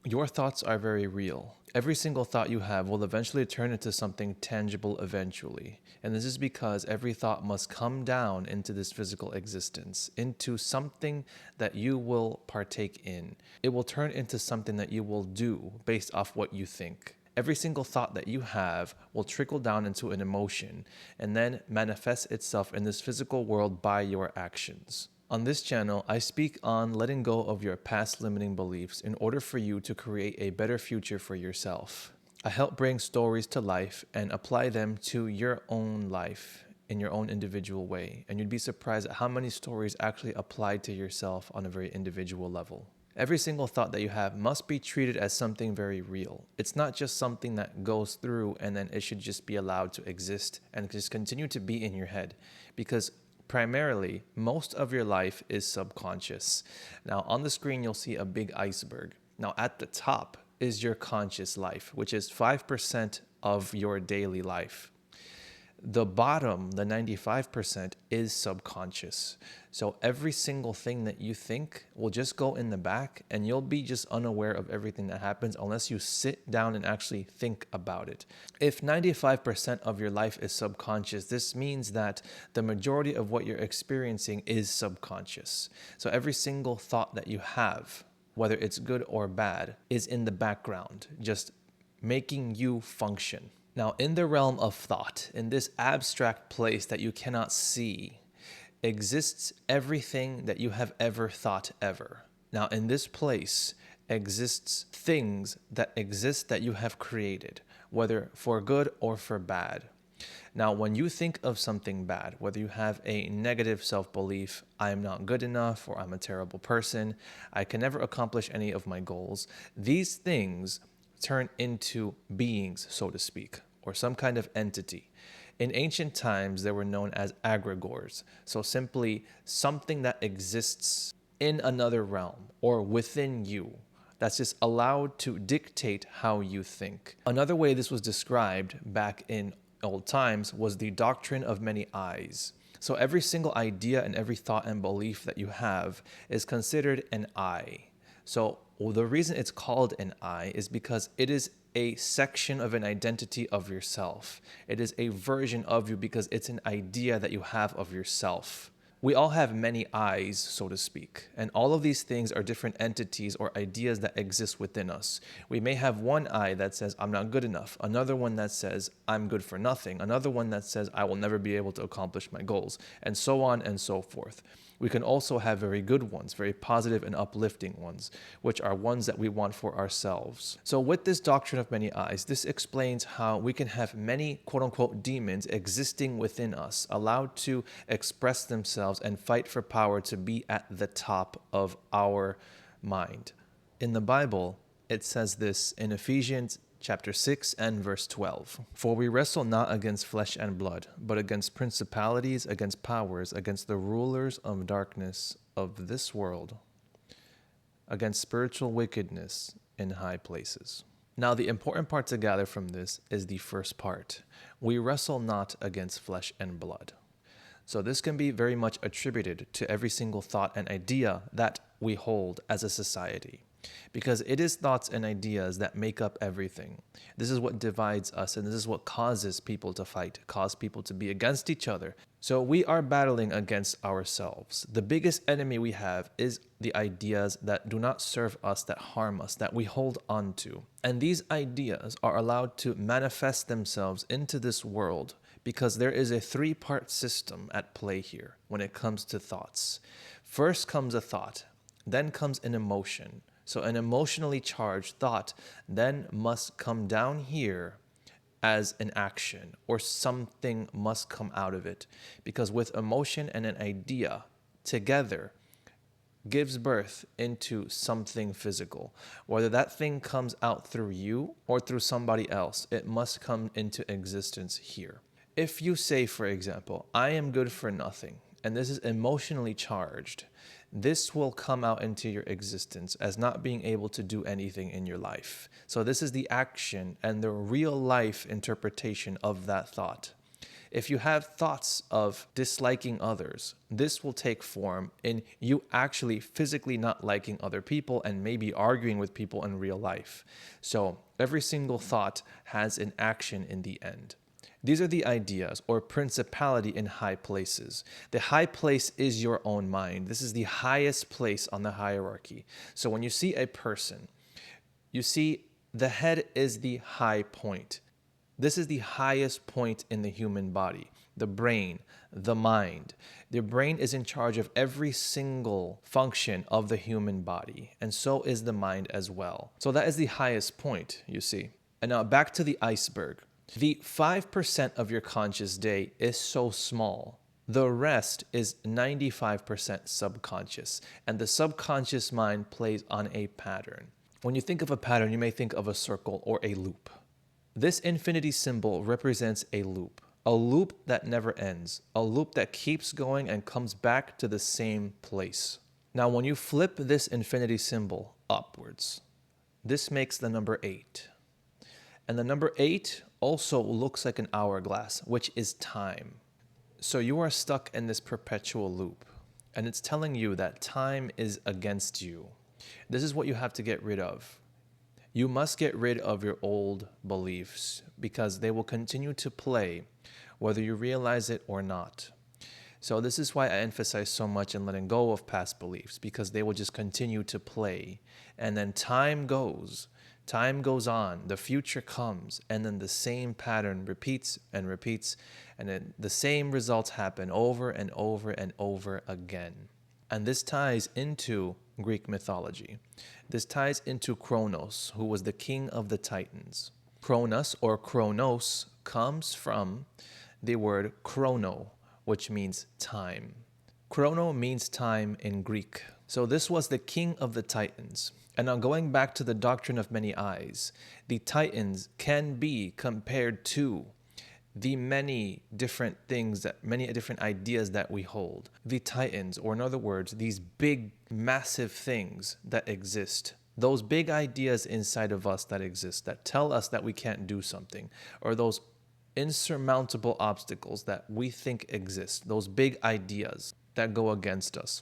Your thoughts are very real. Every single thought you have will eventually turn into something tangible eventually. And this is because every thought must come down into this physical existence, into something that you will partake in. It will turn into something that you will do based off what you think. Every single thought that you have will trickle down into an emotion and then manifest itself in this physical world by your actions. On this channel, I speak on letting go of your past limiting beliefs in order for you to create a better future for yourself. I help bring stories to life and apply them to your own life in your own individual way. And you'd be surprised at how many stories actually apply to yourself on a very individual level. Every single thought that you have must be treated as something very real. It's not just something that goes through and then it should just be allowed to exist and just continue to be in your head, because primarily, most of your life is subconscious. Now, on the screen, you'll see a big iceberg. Now, at the top is your conscious life, which is 5% of your daily life. The bottom, the 95%, is subconscious. So every single thing that you think will just go in the back and you'll be just unaware of everything that happens unless you sit down and actually think about it. If 95% of your life is subconscious, this means that the majority of what you're experiencing is subconscious. So every single thought that you have, whether it's good or bad, is in the background, just making you function. Now, in the realm of thought, in this abstract place that you cannot see, exists everything that you have ever thought ever. Now, in this place exists things that exist that you have created, whether for good or for bad. Now, when you think of something bad, whether you have a negative self-belief, I am not good enough, or I'm a terrible person, I can never accomplish any of my goals, these things turn into beings, so to speak, or some kind of entity. In ancient times, they were known as egregores. So simply something that exists in another realm or within you that's just allowed to dictate how you think. Another way this was described back in old times was the doctrine of many eyes. So every single idea and every thought and belief that you have is considered an eye. So the reason it's called an I is because it is a section of an identity of yourself. It is a version of you because it's an idea that you have of yourself. We all have many eyes, so to speak, and all of these things are different entities or ideas that exist within us. We may have one eye that says, I'm not good enough, another one that says, I'm good for nothing, another one that says, I will never be able to accomplish my goals, and so on and so forth. We can also have very good ones, very positive and uplifting ones, which are ones that we want for ourselves. So with this doctrine of many eyes, this explains how we can have many quote-unquote demons existing within us, allowed to express themselves and fight for power to be at the top of our mind. In the Bible, it says this in Ephesians chapter 6 and verse 12. For we wrestle not against flesh and blood, but against principalities, against powers, against the rulers of darkness of this world, against spiritual wickedness in high places. Now, the important part to gather from this is the first part. We wrestle not against flesh and blood. So this can be very much attributed to every single thought and idea that we hold as a society, because it is thoughts and ideas that make up everything. This is what divides us, and this is what causes people to fight, cause people to be against each other. So we are battling against ourselves. The biggest enemy we have is the ideas that do not serve us, that harm us, that we hold on to. And these ideas are allowed to manifest themselves into this world because there is a three-part system at play here when it comes to thoughts. First comes a thought, then comes an emotion. So an emotionally charged thought then must come down here as an action, or something must come out of it, because with emotion and an idea together gives birth into something physical. Whether that thing comes out through you or through somebody else, it must come into existence here. If you say, for example, I am good for nothing, and this is emotionally charged, this will come out into your existence as not being able to do anything in your life. So this is the action and the real life interpretation of that thought. If you have thoughts of disliking others, this will take form in you actually physically not liking other people and maybe arguing with people in real life. So every single thought has an action in the end. These are the ideas or principality in high places. The high place is your own mind. This is the highest place on the hierarchy. So when you see a person, you see the head is the high point. This is the highest point in the human body, the brain, the mind. The brain is in charge of every single function of the human body, and so is the mind as well. So that is the highest point, you see. And now back to the iceberg. The 5% of your conscious day is so small. The rest is 95% subconscious, and the subconscious mind plays on a pattern. When you think of a pattern, you may think of a circle or a loop. This infinity symbol represents a loop that never ends, a loop that keeps going and comes back to the same place. Now, when you flip this infinity symbol upwards, this makes the number 8. And the number 8 also looks like an hourglass, which is time. So you are stuck in this perpetual loop, and it's telling you that time is against you. This is what you have to get rid of. You must get rid of your old beliefs because they will continue to play whether you realize it or not. So this is why I emphasize so much in letting go of past beliefs, because they will just continue to play. And then time goes on, the future comes, and then the same pattern repeats, and then the same results happen over and over and over again. And this ties into Greek mythology. This ties into Kronos, who was the king of the Titans. Kronos or Kronos comes from the word chrono, which means time. Chrono means time in Greek. So this was the king of the Titans. And now going back to the doctrine of many eyes, the Titans can be compared to the many different ideas that we hold. The Titans, or in other words, these big, massive things that exist. Those big ideas inside of us that exist, that tell us that we can't do something, or those insurmountable obstacles that we think exist, those big ideas that go against us.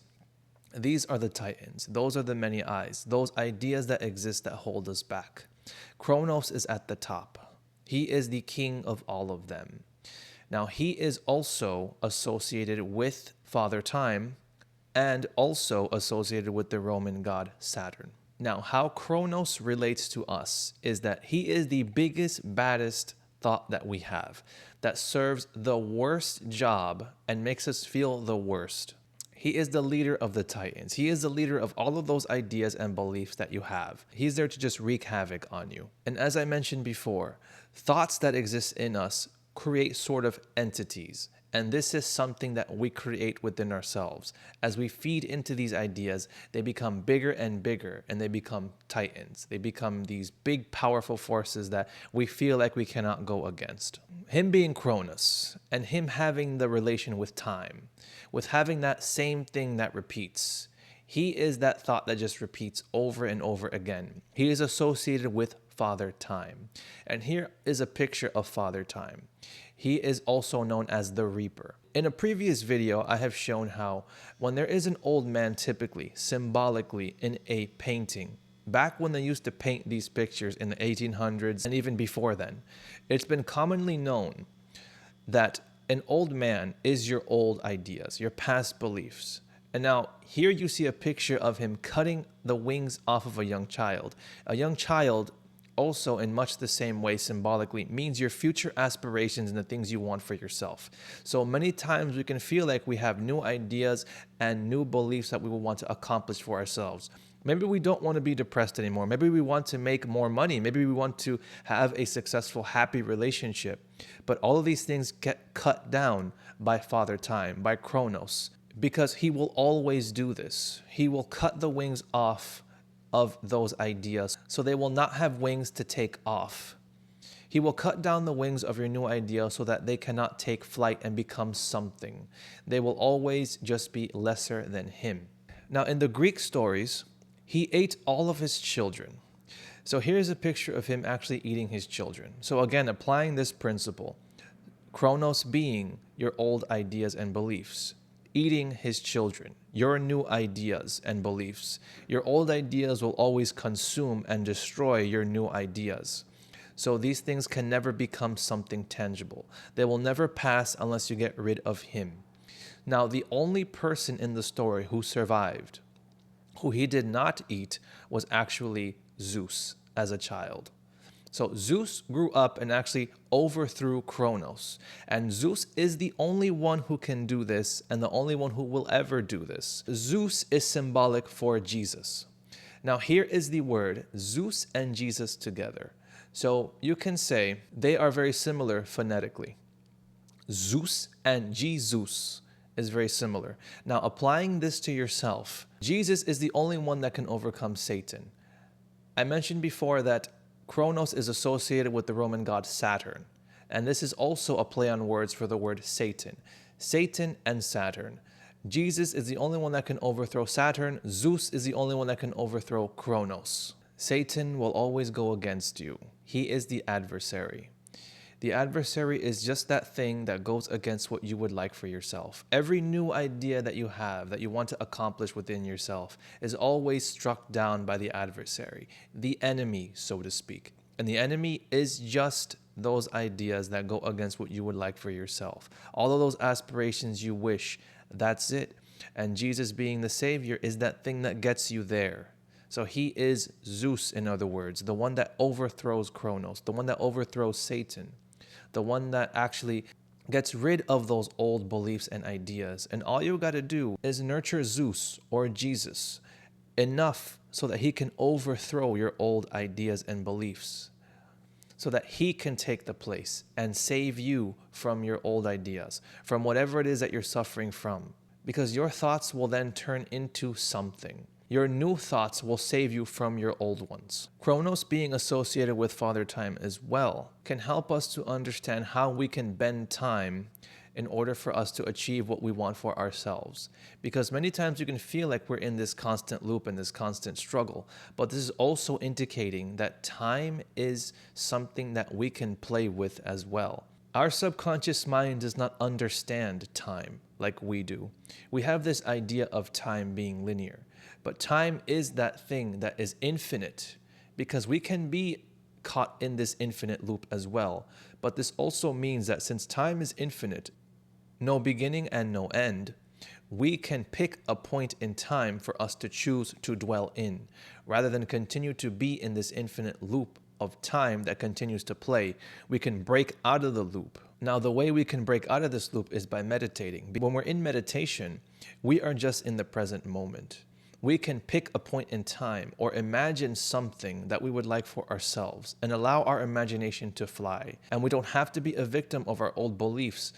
These are the Titans. Those are the many eyes, those ideas that exist that hold us back. Kronos is at the top. He is the king of all of them. Now, he is also associated with Father Time and also associated with the Roman god Saturn. Now, how Kronos relates to us is that he is the biggest, baddest thought that we have, that serves the worst job and makes us feel the worst. He is the leader of the Titans. He is the leader of all of those ideas and beliefs that you have. He's there to just wreak havoc on you. And as I mentioned before, thoughts that exist in us create sort of entities. And this is something that we create within ourselves. As we feed into these ideas, they become bigger and bigger, and they become titans. They become these big, powerful forces that we feel like we cannot go against. Him being Cronus, and him having the relation with time, with having that same thing that repeats. He is that thought that just repeats over and over again. He is associated with Father Time. And here is a picture of Father Time. He is also known as the Reaper. In a previous video, I have shown how when there is an old man, typically, symbolically in a painting, back when they used to paint these pictures in the 1800s and even before then, it's been commonly known that an old man is your old ideas, your past beliefs. And now here you see a picture of him cutting the wings off of a young child. A young child, also in much the same way symbolically, means your future aspirations and the things you want for yourself. So many times we can feel like we have new ideas and new beliefs that we will want to accomplish for ourselves. Maybe we don't want to be depressed anymore. Maybe we want to make more money. Maybe we want to have a successful, happy relationship. But all of these things get cut down by Father Time, by Kronos, because he will always do this. He will cut the wings off of those ideas so they will not have wings to take off. He will cut down the wings of your new idea so that they cannot take flight and become something. They will always just be lesser than him. Now, in the Greek stories, he ate all of his children. So here's a picture of him actually eating his children. So again, applying this principle, Chronos being your old ideas and beliefs. Eating his children, your new ideas and beliefs. Your old ideas will always consume and destroy your new ideas. So these things can never become something tangible. They will never pass unless you get rid of him. Now, the only person in the story who survived, who he did not eat, was actually Zeus as a child. So Zeus grew up and actually overthrew Kronos. And Zeus is the only one who can do this and the only one who will ever do this. Zeus is symbolic for Jesus. Now here is the word Zeus and Jesus together. So you can say they are very similar phonetically. Zeus and Jesus is very similar. Now applying this to yourself, Jesus is the only one that can overcome Satan. I mentioned before that Kronos is associated with the Roman god Saturn. And this is also a play on words for the word Satan. Satan and Saturn. Jesus is the only one that can overthrow Saturn. Zeus is the only one that can overthrow Kronos. Satan will always go against you. He is the adversary. The adversary is just that thing that goes against what you would like for yourself. Every new idea that you have, that you want to accomplish within yourself, is always struck down by the adversary, the enemy, so to speak. And the enemy is just those ideas that go against what you would like for yourself. All of those aspirations you wish, that's it. And Jesus being the Savior is that thing that gets you there. So he is Zeus, in other words, the one that overthrows Kronos, the one that overthrows Satan, the one that actually gets rid of those old beliefs and ideas. And all you got to do is nurture Zeus or Jesus enough so that he can overthrow your old ideas and beliefs, so that he can take the place and save you from your old ideas, from whatever it is that you're suffering from. Because your thoughts will then turn into something. Your new thoughts will save you from your old ones. Kronos being associated with Father Time as well can help us to understand how we can bend time in order for us to achieve what we want for ourselves. Because many times you can feel like we're in this constant loop and this constant struggle, but this is also indicating that time is something that we can play with as well. Our subconscious mind does not understand time like we do. We have this idea of time being linear. But time is that thing that is infinite, because we can be caught in this infinite loop as well. But this also means that since time is infinite, no beginning and no end, we can pick a point in time for us to choose to dwell in, rather than continue to be in this infinite loop of time that continues to play. We can break out of the loop. Now, the way we can break out of this loop is by meditating. When we're in meditation, we are just in the present moment. We can pick a point in time or imagine something that we would like for ourselves and allow our imagination to fly. And we don't have to be a victim of our old beliefs,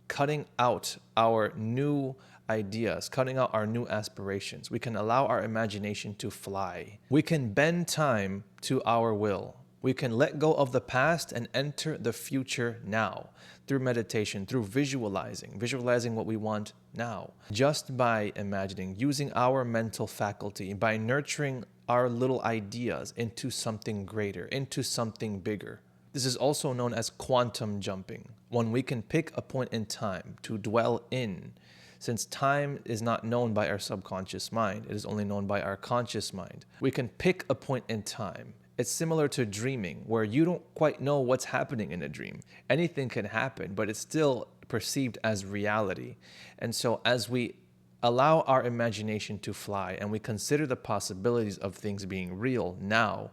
cutting out our new ideas, cutting out our new aspirations. We can allow our imagination to fly. We can bend time to our will. We can let go of the past and enter the future now through meditation, through visualizing what we want now, just by imagining, using our mental faculty, by nurturing our little ideas into something greater, into something bigger. This is also known as quantum jumping, when we can pick a point in time to dwell in. Since time is not known by our subconscious mind, it is only known by our conscious mind. We can pick a point in time. It's similar to dreaming, where you don't quite know what's happening in a dream. Anything can happen, but it's still perceived as reality. And so as we allow our imagination to fly and we consider the possibilities of things being real now,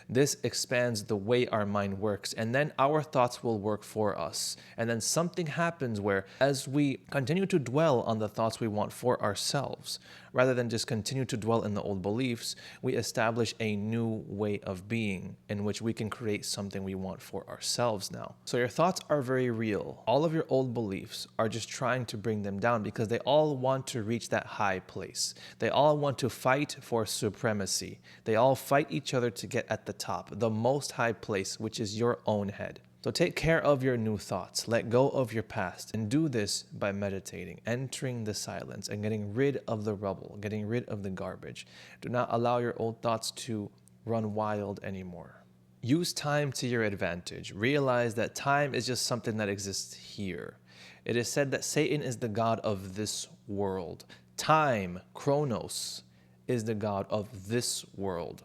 this expands the way our mind works, and then our thoughts will work for us. And then something happens where, as we continue to dwell on the thoughts we want for ourselves, rather than just continue to dwell in the old beliefs, we establish a new way of being in which we can create something we want for ourselves now. So your thoughts are very real. All of your old beliefs are just trying to bring them down, because they all want to reach that high place. They all want to fight for supremacy. They all fight each other to get at the top, the most high place, which is your own head. So take care of your new thoughts, let go of your past, and do this by meditating, entering the silence, and getting rid of the rubble, getting rid of the garbage. Do not allow your old thoughts to run wild anymore. Use time to your advantage. Realize that time is just something that exists here. It is said that Satan is the god of this world. Time, Chronos, is the god of this world.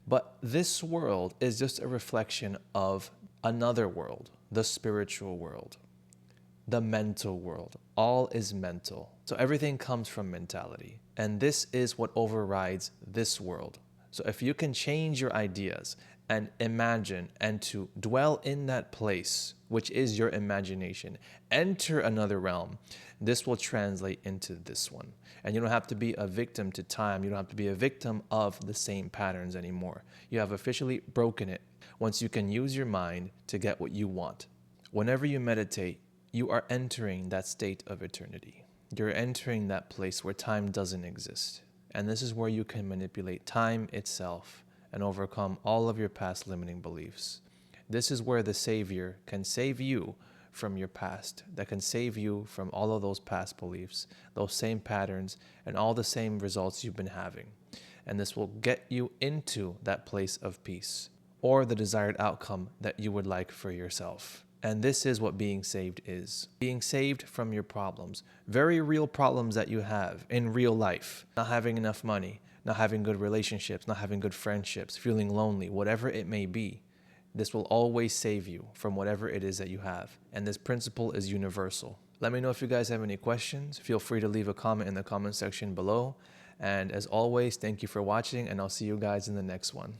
But this world is just a reflection of another world, the spiritual world, the mental world. All is mental. So everything comes from mentality. And this is what overrides this world. So if you can change your ideas and imagine and to dwell in that place, which is your imagination, enter another realm, this will translate into this one. And you don't have to be a victim to time. You don't have to be a victim of the same patterns anymore. You have officially broken it once you can use your mind to get what you want. Whenever you meditate, you are entering that state of eternity. You're entering that place where time doesn't exist. And this is where you can manipulate time itself and overcome all of your past limiting beliefs. This is where the Savior can save you from your past, that can save you from all of those past beliefs, those same patterns, and all the same results you've been having. And this will get you into that place of peace or the desired outcome that you would like for yourself. And this is what being saved is. Being saved from your problems. Very real problems that you have in real life. Not having enough money, not having good relationships, not having good friendships, feeling lonely, whatever it may be. This will always save you from whatever it is that you have. And this principle is universal. Let me know if you guys have any questions. Feel free to leave a comment in the comment section below. And as always, thank you for watching, and I'll see you guys in the next one.